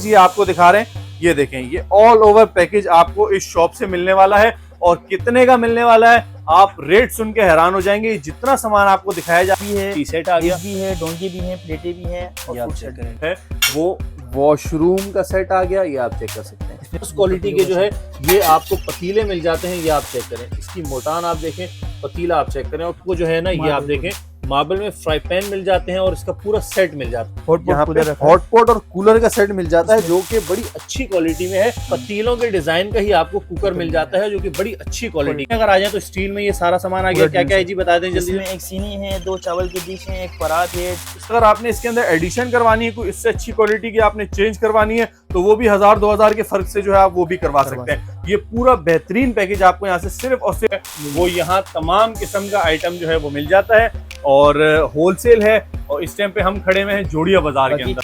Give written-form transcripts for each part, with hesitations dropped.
जी आपको दिखा रहे हैं, ये देखें, ये ऑल ओवर पैकेज आपको इस शॉप से मिलने वाला है। और कितने का मिलने वाला है आप रेट सुन के हैरान हो जाएंगे। जितना सामान आपको दिखाया जा भी है, टी सेट आ गया, भी है, डोंगी भी है, प्लेटें भी हैं और ये आप फूड चेक सेट करें, है वो वॉशरूम का सेट आ गया, ये आप चेक कर सकते हैं। उस क्वालिटी के जो है ये आपको पतीले मिल जाते हैं, ये आप चेक करें, इसकी मोटान आप देखें, पतीला आप चेक करें, और वो जो है ना ये आप देखें मार्बल में फ्राई पैन मिल जाते हैं और इसका पूरा सेट मिल जाता है। यहाँ पे हॉट पॉट और कूलर का सेट मिल जाता है जो कि बड़ी अच्छी क्वालिटी में है। पतीलों के डिजाइन का ही आपको कुकर मिल जाता है जो कि बड़ी अच्छी क्वालिटी है। अगर आ जाए तो स्टील में ये सारा सामान आ गया। क्या क्या है जी बता दें जल्दी। में एक सीनी है, 2 चावल की डिश है, एक परात है। अगर आपने इसके अंदर एडिशन करवानी है, कोई इससे अच्छी क्वालिटी की आपने चेंज करवानी है तो वो भी 1000-2000 के फर्क से जो है आप वो भी करवा सकते हैं। ये पूरा बेहतरीन पैकेज आपको यहाँ से सिर्फ और सिर्फ वो यहाँ तमाम किस्म का आइटम जो है वो मिल जाता है और होलसेल है। और इस टाइम पे हम खड़े हुए हैं जोड़िया बाजार के अंदर।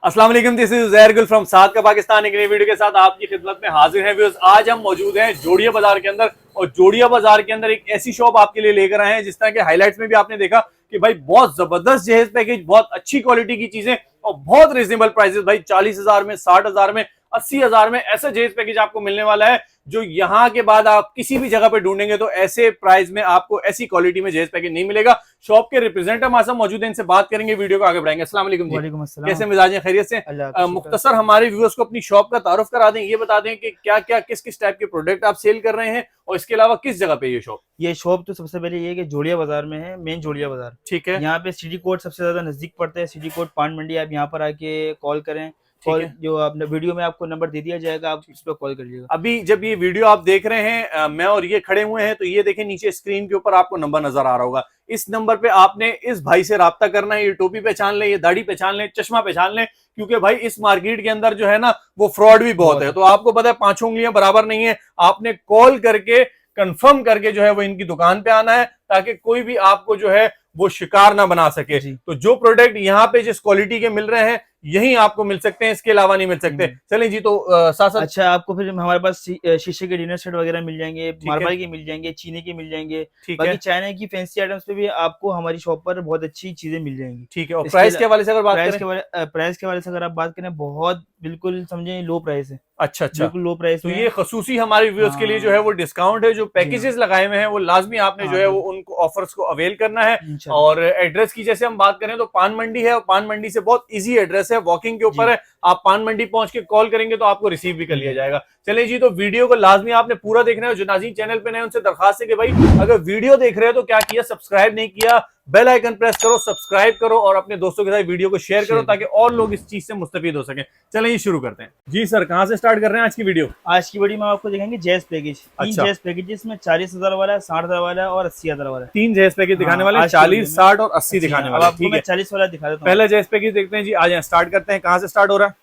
अस्सलाम वालेकुम, दिस इज उज़ैर गुल फ्रॉम साद का पाकिस्तान। एक नई वीडियो के साथ आपकी खिदमत में हाजिर हैं व्यूअर्स। आज हम मौजूद हैं जोड़िया बाजार के अंदर और जोड़िया बाजार के अंदर एक ऐसी शॉप आपके लिए लेकर आए हैं जिस तरह के हाईलाइट्स में भी आपने देखा कि भाई बहुत जबरदस्त जहेज पैकेज, बहुत अच्छी क्वालिटी की चीजें और बहुत रिजनेबल प्राइसेस। भाई 40,000 में, 60,000 में, 80,000 में ऐसा जहेज पैकेज आपको मिलने वाला है जो यहाँ के बाद आप किसी भी जगह पे ढूंढेंगे तो ऐसे प्राइस में आपको ऐसी क्वालिटी में जहेज पैकेज नहीं मिलेगा। शॉप के रिप्रेजेंटेटिव हमारे साथ मौजूद हैं, इनसे बात करेंगे, वीडियो को आगे बढ़ाएंगे। अस्सलाम वालेकुम जी, कैसे मिजाज हैं, खैरियत से? मुख्तसर हमारे व्यूअर्स को अपनी शॉप का तारुफ करा दें, ये बता दें कि क्या क्या किस किस टाइप के प्रोडक्ट आप सेल कर रहे हैं और इसके अलावा किस जगह पे ये शॉप तो सबसे पहले ये है कि जोड़िया बाजार में है, मेन जोड़िया बाजार। ठीक है, यहाँ पे सिटी कोर्ट सबसे ज्यादा नजदीक पड़ता है। सिटी कोर्ट पान मंडी, आप यहाँ पर आके कॉल करें। कॉल जो आपने वीडियो में आपको नंबर दे दिया जाएगा, आप इस पर कॉल करिएगा। अभी जब ये वीडियो आप देख रहे हैं मैं और ये खड़े हुए हैं तो ये देखें नीचे स्क्रीन के ऊपर आपको नंबर नजर आ रहा होगा। इस नंबर पे आपने इस भाई से राब्ता करना है। ये टोपी पहचान लें, ये दाढ़ी पहचान लें, चश्मा पहचान लें, क्योंकि भाई इस मार्केट के अंदर जो है ना वो फ्रॉड भी बहुत है। तो आपको पता है 5 उंगलियां बराबर नहीं है। आपने कॉल करके कंफर्म करके जो है वो इनकी दुकान पे आना है ताकि कोई भी आपको जो है वो शिकार ना बना सके। तो जो प्रोडक्ट यहाँ पे जिस क्वालिटी के मिल रहे हैं यही आपको मिल सकते हैं, इसके अलावा नहीं मिल सकते। चलें जी, तो साथ साथ अच्छा, आपको फिर हमारे पास शीशे के डिनर सेट वगैरह मिल जाएंगे, मार्बल के मिल जाएंगे, चीनी के मिल जाएंगे, बाकी चाइना की फैंसी आइटम्स पे भी आपको हमारी शॉप पर बहुत अच्छी चीजें मिल जाएंगी। ठीक है, और प्राइस के हवाले से अगर बात करें, प्राइस के हवाले से अगर आप बात करें, बहुत बिल्कुल समझे लो प्राइस है। अच्छा, बिल्कुल लो प्राइस। तो ये खसूसी हमारे व्यूअर्स के लिए जो है वो डिस्काउंट है। जो पैकेजेस लगाए हुए हैं वो लाजमी आपने जो है वो उनको ऑफर्स को अवेल करना है। और एड्रेस की जैसे हम बात करें तो पान मंडी है और पान मंडी से बहुत इजी एड्रेस है, वॉकिंग के ऊपर है। आप पान मंडी पहुंच के कॉल करेंगे तो आपको रिसीव भी कर लिया जाएगा। चलिए जी, तो वीडियो को लाजमी आपने पूरा देखना है। जो नाज़रीन चैनल पे नए उनसे दरखास्त है कि भाई अगर वीडियो देख रहे हो तो क्या किया, सब्सक्राइब नहीं किया, बेल आइकन प्रेस करो, सब्सक्राइब करो और अपने दोस्तों के साथ वीडियो को शेयर करो ताकि और लोग इस चीज से मुस्तफीद हो सकें। चलिए ये शुरू करते हैं। जी सर, कहां से स्टार्ट कर रहे हैं आज की वीडियो? आज की वीडियो में आपको दिखाएंगे जहेज पैकेज। 3 जहेज पैकेजेस में 40,000 वाला, 60,000 वाला और 80,000 वाला। 3 जहेज पैकेज दिखाने वाले, 40, 60 और 80 दिखाने वाले। ठीक है, 40 वाला दिखा देता हूं। पहला जहेज पैकेज देखते हैं जी, आ जाए स्टार्ट करते हैं। कहां से स्टार्ट हो रहा है?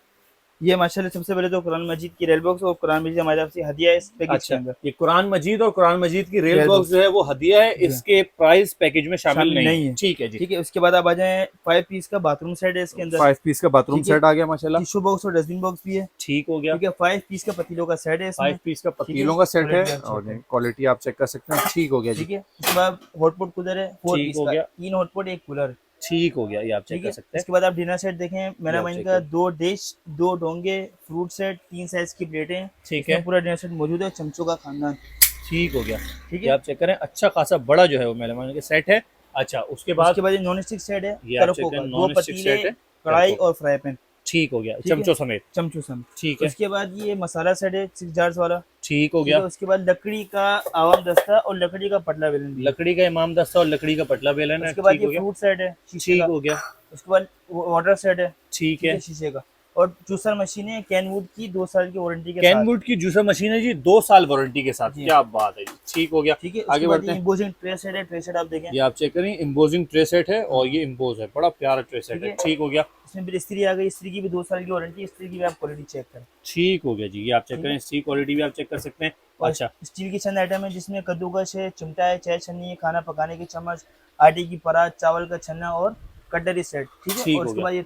ये माशाल्लाह सबसे पहले तो कुरान मजीद की रेल बॉक्स और कुरान मजीद हमारी तरफ से हदिया है इस पैकेज के अंदर। ये कुरान मजीद और कुरान मजीद की रेल बॉक्स जो है वो हदिया है, इसके प्राइस पैकेज में शामिल नहीं है। ठीक है जी, ठीक है। उसके बाद आप आ जाए 5 पीस का बाथरूम सेट है इसके अंदर। 5 पीस का बाथरूम सेट आ गया माशाल्लाह। टिश्यू बॉक्स और डस्टबिन बॉक्स भी है। ठीक हो गया। ठीक है, 5 पीस का पतीलों का सेट है इसमें। 5 पीस का पतीलों का सेट है और क्वालिटी आप चेक कर सकते हैं। ठीक हो गया। ठीक है, उसके बाद हॉटपॉट कूलर है 4 पीस का, 3 हॉटपॉट 1 कूलर। ठीक हो गया, ये आप चेक कर सकते हैं। इसके बाद आप डिनर सेट देखें, मेरा माइन का 2 डिश, 2 डोंगे, फ्रूट सेट, 3 साइज की प्लेटें। ठीक है, पूरा डिनर सेट मौजूद है, चमचों का खानदान। ठीक हो गया। ठीक है, आप चेक करें, अच्छा खासा बड़ा जो है वो मेहमान के सेट है। अच्छा, उसके बाद नॉन स्टिक सेट है, 2 पतीले, कढ़ाई और फ्राई पैन। ठीक हो गया, चमचों समेत। ठीक है। उसके बाद ये मसाला सेट है 6 जार्स वाला। ठीक हो गया। उसके बाद लकड़ी का आवाम दस्ता और लकड़ी का पटला बेलन, लकड़ी का इमाम दस्ता और लकड़ी का पटला बेलन है। उसके बाद ये फ्रूट सेट है, ठीक हो गया। उसके बाद वाटर सेट है, ठीक है, शीशे का। और जूसर मशीन है कैनवुड की, 2 साल की वारंटी के साथ। कैनवुड की जूसर मशीन है जी, 2 साल वारंटी के साथ। क्या बात है जी, ठीक हो गया। ठीक है, आगे बढ़ते हैं। इम्पोजिंग ट्रे सेट है, ट्रे सेट आप देखें, ये आप चेक करें, इम्पोजिंग ट्रे सेट है और ये इम्पोज है, बड़ा प्यारा ट्रे सेट है। ठीक हो गया। इसमें भी इस्त्री आ गई, इस्त्री की भी 2 साल की वारंटी, इस्त्री की भी आप क्वालिटी चेक करें। ठीक हो गया जी, ये आप चेक करें, इसकी क्वालिटी भी आप चेक कर सकते हैं। अच्छा, स्टील की चंद आइटम है जिसमें कद्दूकस है, चिमटा है, चाय छन्नी है, खाना पकाने की चम्मच, आटे की परात, चावल का छन्ना और कटलरी सेट। ठीक है, और उसके बाद ये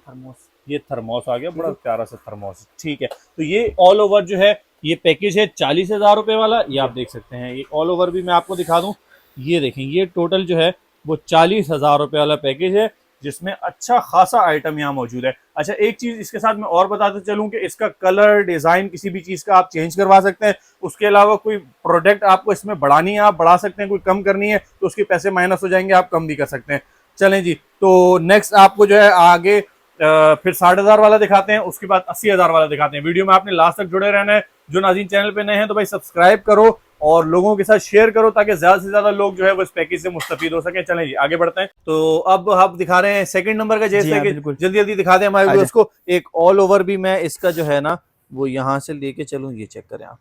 थर्मोस आ गया, बड़ा प्यारा सा थर्मोस। ठीक है, तो ये ऑल ओवर जो है ये पैकेज है 40,000 रुपए वाला। ये आप देख सकते हैं, ये ऑल ओवर भी मैं आपको दिखा दूं। ये देखें, ये टोटल जो है वो 40,000 रुपए वाला पैकेज है जिसमें अच्छा खासा आइटम यहाँ मौजूद है। अच्छा, एक चीज इसके साथ मैं और बताते चलूं कि इसका कलर डिजाइन किसी भी चीज का आप चेंज करवा सकते हैं। उसके अलावा कोई प्रोडक्ट आपको इसमें बढ़ानी है आप बढ़ा सकते हैं, कोई कम करनी है तो उसके पैसे माइनस हो जाएंगे, आप कम भी कर सकते हैं। चलें जी, तो नेक्स्ट आपको जो है आगे फिर 60,000 वाला दिखाते हैं, उसके बाद 80,000 वाला दिखाते हैं। वीडियो में आपने लास्ट तक जुड़े रहना है। जो नाज़रीन चैनल पे नए हैं तो भाई सब्सक्राइब करो और लोगों के साथ शेयर करो ताकि ज्यादा से ज्यादा लोग जो है वो इस पैकेज से मुस्तफीद हो सके। चलें जी आगे बढ़ते हैं। तो अब हम दिखा रहे हैं सेकंड नंबर का जेस पैकेज। जल्दी जल्दी दिखा दें हमारे व्यूअर्स को। एक ऑल ओवर भी मैं इसका जो है ना वो यहाँ से लेके चलूँ, ये चेक करें आप।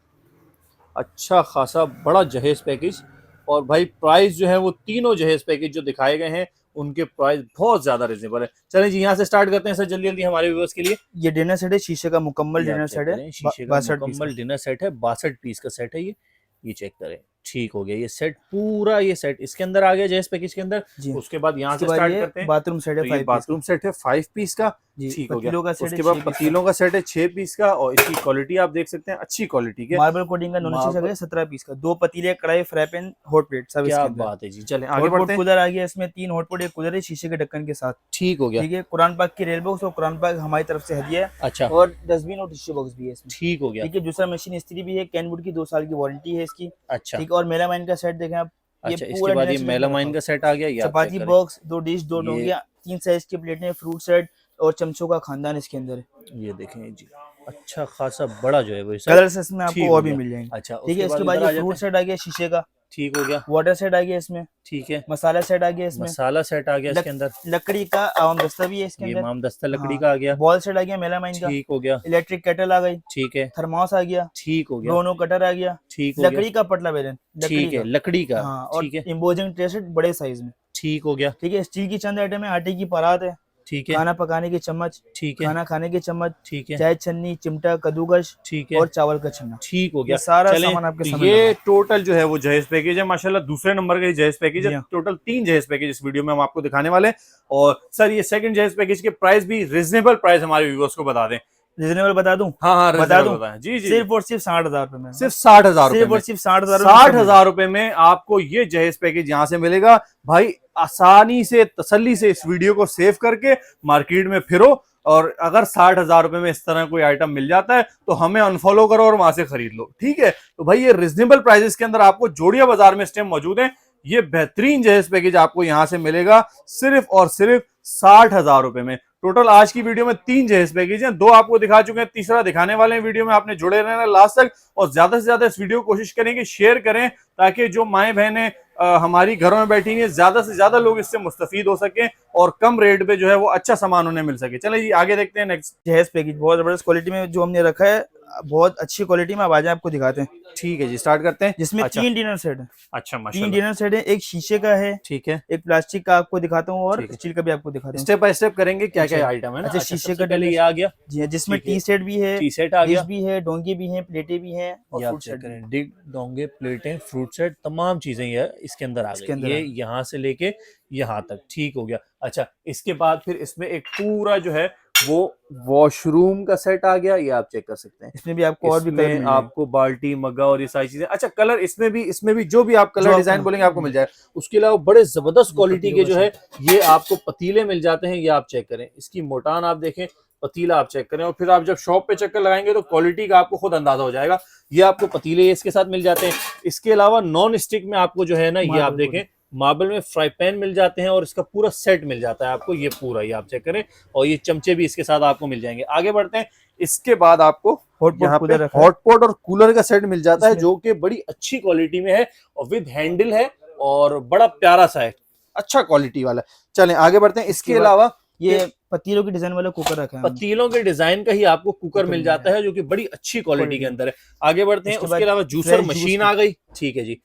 अच्छा खासा बड़ा जहेज पैकेज, और भाई प्राइस जो है वो तीनों जहेज पैकेज जो दिखाए गए हैं उनके प्राइस बहुत ज्यादा रिजनेबल है। चलें जी यहाँ से स्टार्ट करते हैं सर जल्दी जल्दी हमारे व्यूअर्स के लिए। ये डिनर सेट है, शीशे का मुकम्मल डिनर सेट है, शीशे का मुकम्मल डिनर सेट है, 62 पीस का सेट है ये चेक करें। ठीक हो गया ये सेट, पूरा ये सेट इसके अंदर आ गया जहेज पैकेज के अंदर। उसके बाद यहाँ से स्टार्ट करते हैं। बाथरूम सेट है, बाथरूम सेट है 5 पीस का। ठीक हो गया। उसके बाद पतीलों का सेट है 6 पीस का, और इसकी क्वालिटी आप देख सकते हैं अच्छी क्वालिटी के। मार्बल कोटिंग का नॉन स्टिक 17 पीस का, 2 पतीले, कढ़ाई, फ्राई पैन, हॉट प्लेट सब इसके अंदर। क्या बात है जी। चलें आगे बढ़ते हैं। कूलर आ गया इसमें, 3 हॉट प्लेट, एक कूलर है शीशे के ढक्कन के साथ। ठीक हो गया। ठीक है, कुरान पाक की रेल बॉक्स और कुरान पाक हमारी तरफ से हदिया है। अच्छा, और डस्टबिन और टिश्यू बॉक्स भी है इसमें। ठीक हो गया। ठीक है, दूसरा मशीन इस्त्री भी है, कैनवुड की 2 साल की वारंटी है इसकी। अच्छा, ठीक है, और मेलामाइन का सेट देखें आप। अच्छा, इसके बाद ये मेलामाइन का सेट आ गया। चपाती बॉक्स, 2 डिश, 2 डोंगियां, 3 साइज की प्लेटें, फ्रूट सेट और चमचों का खानदान इसके अंदर है। ये देखें जी, अच्छा खासा बड़ा जो है वो कलर से इसमें आपको और भी मिल जाएंगे। अच्छा, ठीक है, इसके बाद ये फ्रूट सेट आ गया शीशे का। ठीक हो गया। वाटर सेट आ गया इसमें। ठीक है, मसाला सेट आ गया इसमें। मसाला सेट आ गया इसके अंदर। लकड़ी का आम दस्ता भी है इसके अंदर। आम दस्ता लकड़ी का आ गया। बॉल सेट आ गया मेलामाइन का। ठीक हो गया। इलेक्ट्रिक केटल आ गई। ठीक है। थर्मोस आ गया। ठीक हो गया। दोनों कटर आ गया। ठीक हो गया। लकड़ी का पतला बेलन। ठीक है, लकड़ी का। और एम्बोजिंग ट्रे सेट बड़े साइज में। ठीक हो गया। ठीक है, स्टील की चंद आइटम है, आटे की परात है। ठीक है, खाना पकाने की चम्मच। ठीक है, खाना खाने की चम्मच। ठीक है, चाय छन्नी, चिमटा, कद्दूकस। ठीक है, और चावल का छन्ना। ठीक हो गया। सारा सामान आपके सामने। ये टोटल जो है वो जहेज पैकेज है माशाल्लाह। दूसरे नंबर का जहेज पैकेज है। टोटल 3 जहेज पैकेज इस वीडियो में हम आपको दिखाने वाले हैं। और सर ये सेकंड जहेज पैकेज के प्राइस भी रिजनेबल प्राइस हमारे व्यूअर्स को बता दें। रिजनेबल बता दूं? हाँ, बता दूं? जी जी, सिर्फ और सिर्फ 60,000 रुपए में। सिर्फ 60,000 सिर्फ और सिर्फ 60,000 रुपए में आपको ये जहेज पैकेज यहाँ से मिलेगा। भाई आसानी से तसल्ली से इस वीडियो को सेव करके मार्केट में फिरो, और अगर 60,000 रुपए में इस तरह कोई आइटम मिल जाता है तो हमें अनफॉलो करो और वहां से खरीद लो। ठीक है, तो भाई ये रिजनेबल प्राइसेस के अंदर आपको जोड़िया बाजार में इस टाइम मौजूद है। ये बेहतरीन जहेज पैकेज आपको यहां से मिलेगा सिर्फ और सिर्फ 60,000 रुपए में। टोटल आज की वीडियो में 3 जहेज पैकेज हैं, 2 आपको दिखा चुके हैं, तीसरा दिखाने वाले हैं। वीडियो में आपने जुड़े रहना लास्ट तक, और ज्यादा से ज्यादा इस वीडियो को कोशिश करें कि शेयर करें ताकि जो माएँ बहनें हमारी घरों में बैठी हैं ज्यादा से ज्यादा लोग इससे मुस्तफीद हो सके और कम रेट पे जो है वो अच्छा सामान उन्हें मिल सके। चलिए जी आगे देखते हैं। नेक्स्ट जहेज पैकेज बहुत जबरदस्त क्वालिटी में जो हमने रखा है, बहुत अच्छी क्वालिटी में। अब आ जाए आपको दिखाते हैं। ठीक है जी, स्टार्ट करते हैं। जिसमें 3 डिनर सेट है। अच्छा, 3 डिनर सेट है, एक शीशे का है। ठीक है, एक प्लास्टिक का आपको दिखाता हूँ, और स्टील का भी आपको दिखाता हूँ। स्टेप बाय स्टेप करेंगे क्या क्या आइटम है। अच्छा, शीशे का पहले ये आ गया जी, जिसमें टी सेट भी है, टी सेट आ गया, भी है, डोंगे भी हैं, प्लेटें भी हैं, और फ्रूट सेट करें। डिग, डोंगे, प्लेटें, फ्रूट सेट, तमाम चीजें ये इसके अंदर आ गई। ये यहाँ से लेके यहाँ तक। ठीक हो गया। अच्छा, इसके बाद फिर इसमें एक पूरा जो है वो वॉशरूम का सेट आ गया, ये आप चेक कर सकते हैं। इसमें भी आपको और भी कलर आपको बाल्टी, मग्गा और ये सारी चीजें। अच्छा, कलर इसमें भी जो भी आप कलर डिजाइन बोलेंगे आपको मिल जाएगा। उसके अलावा बड़े जबरदस्त क्वालिटी के जो है ये आपको पतीले मिल जाते हैं, ये आप चेक करें। इसकी मोटान आप देखें, पतीला आप चेक करें, और फिर आप जब शॉप पे चक्कर लगाएंगे तो क्वालिटी का आपको खुद अंदाजा हो जाएगा। ये आपको पतीले इसके साथ मिल जाते हैं। इसके अलावा नॉन स्टिक में आपको जो है ना, ये आप देखें मार्बल में फ्राई पैन मिल जाते हैं, और इसका पूरा सेट मिल जाता है आपको। ये पूरा ये आप चेक करें, और ये चमचे भी इसके साथ आपको मिल जाएंगे। आगे बढ़ते हैं। इसके बाद आपको हॉटपॉट और कूलर का सेट मिल जाता है, जो कि बड़ी अच्छी क्वालिटी में है और विद हैंडल है, और बड़ा प्यारा सा है, अच्छा क्वालिटी वाला। चलें आगे बढ़ते हैं। इसके अलावा ये पतीलों के डिजाइन वाला कुकर रखा है। पतीलों के डिजाइन का ही आपको कुकर मिल जाता है, जो कि बड़ी अच्छी क्वालिटी के अंदर है। आगे बढ़ते हैं। उसके अलावा जूसर मशीन आ गई। ठीक है जी।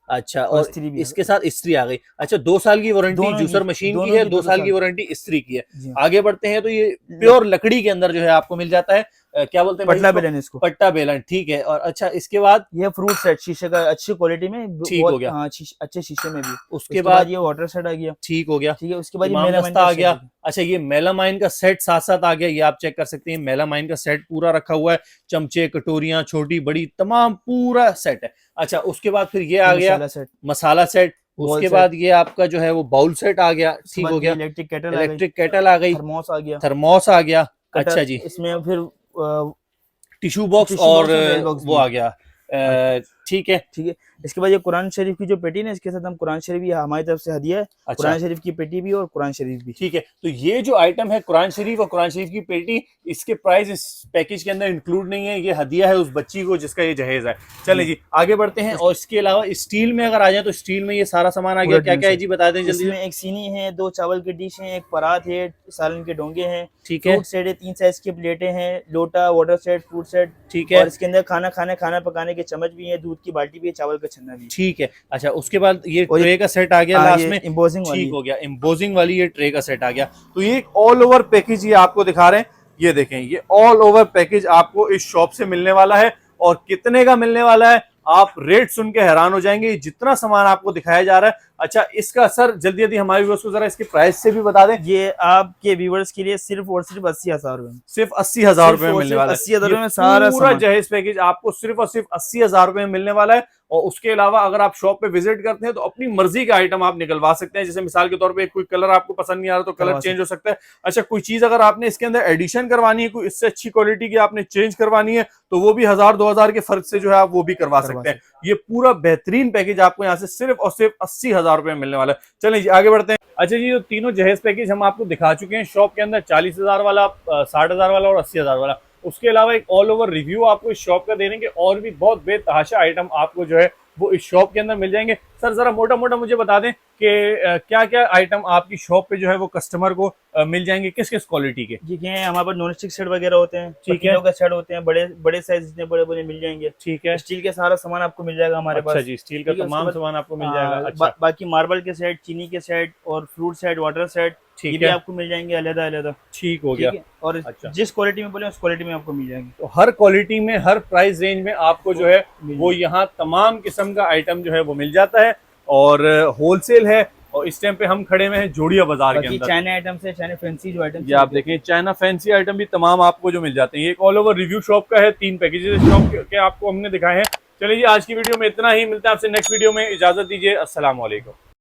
अच्छा, और इसके साथ इस्त्री आ गई। अच्छा, 2 साल की वारंटी जूसर मशीन की है, 2 साल की वारंटी इस्त्री की है। आगे बढ़ते हैं तो ये प्योर लकड़ी के अंदर जो है आपको मिल जाता है, क्या बोलते हैं, पट्टा बेलन इसको, पट्टा बेलन। ठीक है। और अच्छा, इसके बाद ये फ्रूट सेट शीशे का, अच्छी क्वालिटी में। ठीक हो गया। हाँ, अच्छे शीशे में भी। उसके बाद ये वाटर सेट आ गया। ठीक हो गया। ठीक है, उसके बाद ये मेलामाइन आ गया। अच्छा, ये मेलामाइन का सेट साथ साथ आ गया, ये आप चेक कर सकते हैं। मेलामाइन का सेट पूरा रखा हुआ है, चमचे, कटोरियां, छोटी बड़ी तमाम पूरा सेट है। अच्छा, उसके बाद फिर ये आ गया मसाला सेट। उसके बाद ये आपका जो है वो बाउल सेट आ गया, ठीक हो गया। इलेक्ट्रिक केटल आ गई, थर्मोस आ गया। अच्छा जी, इसमें फिर टिश्यू बॉक्स और वो आ गया, ठीक है। इसके बाद ये कुरान शरीफ की जो पेटी ना, इसके साथ हम कुरान शरीफ, ये हमारी तरफ से हदिया है। अच्छा। कुरान शरीफ की पेटी भी और कुरान शरीफ भी, ठीक है। तो ये जो आइटम है कुरान शरीफ और कुरान शरीफ की पेटी, इसके प्राइस इस पैकेज के अंदर इंक्लूड नहीं है, ये हदिया है उस बच्ची को जिसका ये जहेज है। चलें जी आगे बढ़ते हैं। और इसके अलावा स्टील में अगर आ जाए तो स्टील में ये सारा सामान आ गया। क्या क्या है जी बता दें जल्दी। एक सीनी है, 2 चावल की डिश है, एक परात है, सालन के डोंगे हैं, ठीक है। 3 साइज की प्लेटें हैं, लोटा, वाटर सेट, फ्रूट सेट, ठीक है। और इसके अंदर खाना पकाने के चम्मच भी है, दूध की बाल्टी भी है, चावल का छन्ना भी, ठीक है। अच्छा, उसके बाद ये ट्रे का सेट आ गया लास्ट में, एम्बोसिंग वाली, ठीक हो गया, एम्बोसिंग वाली ये ट्रे का सेट आ गया। तो ये ऑल ओवर पैकेज ये आपको दिखा रहे हैं, ये देखें, ये ऑल ओवर पैकेज आपको इस शॉप से मिलने वाला है। और कितने का मिलने वाला है, आप रेट सुन के हैरान हो जाएंगे, जितना सामान आपको दिखाया जा रहा है। अच्छा, इसका सर जल्दी जल्दी हमारे व्यूअर्स को जरा इसके प्राइस से भी बता दें। ये आपके व्यूअर्स के लिए सिर्फ और सिर्फ 80,000 रुपए, सिर्फ 80,000 रुपए में मिलने वाला है। 80,000 रुपए में सारा पूरा जहेज पैकेज आपको सिर्फ और सिर्फ 80,000 रुपए में मिलने वाला है। और उसके अलावा अगर आप शॉप पे विजिट करते हैं तो अपनी मर्जी का आइटम आप निकलवा सकते हैं। जैसे मिसाल के तौर पे कोई कलर आपको पसंद नहीं आ रहा तो कलर चेंज हो सकता है। अच्छा, कोई चीज अगर आपने इसके अंदर एडिशन करवानी है, कोई इससे अच्छी क्वालिटी की आपने चेंज करवानी है, तो वो भी 1000-2000 के फर्क से जो है आप वो भी करवा सकते हैं। ये पूरा बेहतरीन पैकेज आपको यहाँ से सिर्फ और सिर्फ 80,000 रुपए में मिलने वाला है। चलें जी आगे बढ़ते हैं। अच्छा जी, तो तीनों जहेज पैकेज हम आपको दिखा चुके हैं शॉप के अंदर, 40,000 वाला, 60,000 वाला और 80,000 वाला। उसके अलावा एक ऑल ओवर रिव्यू आपको इस शॉप का दे देंगे, और भी बहुत बेतहाशा आइटम आपको जो है वो इस शॉप के अंदर मिल जाएंगे। सर जरा मोटा मोटा मुझे बता दें कि क्या क्या आइटम आपकी शॉप पे जो है वो कस्टमर को मिल जाएंगे, किस किस क्वालिटी के। ठीक है, हमारे पास नॉन स्टिक सेट वगैरह होते हैं, ठीक है, का सेट होते हैं, बड़े बड़े साइज जितने बड़े बड़े मिल जाएंगे, ठीक है। स्टील के सारा सामान आपको मिल जाएगा हमारे पास। अच्छा जी, स्टील का तमाम सामान आपको मिल जाएगा। अच्छा, बाकी मार्बल के सेट, चीनी के सेट और फ्रूट सेट, वाटर सेट, ठीक है, आपको मिल जाएंगे अलग अलग, ठीक हो गया। और अच्छा, जिस क्वालिटी में बोले उस क्वालिटी में आपको मिल जाएंगे। तो हर क्वालिटी में, हर प्राइस रेंज में आपको जो है वो यहाँ तमाम किस्म का आइटम जो है वो मिल जाता है, और होलसेल है। और इस टाइम पे हम खड़े हुए हैं जोड़िया बाजार के अंदर। चाइना आइटम से, चाइना फैंसी जो आइटम, ये आप देखें, चाइना फैंसी आइटम भी तमाम आपको जो मिल जाते हैं। ये एक ऑल ओवर रिव्यू शॉप का है, 3 पैकेजेस शॉप के आपको हमने दिखाए हैं। चलिए जी, आज की वीडियो में इतना ही, मिलते हैं आपसे नेक्स्ट वीडियो में, इजाजत दीजिए, अस्सलाम वालेकुम।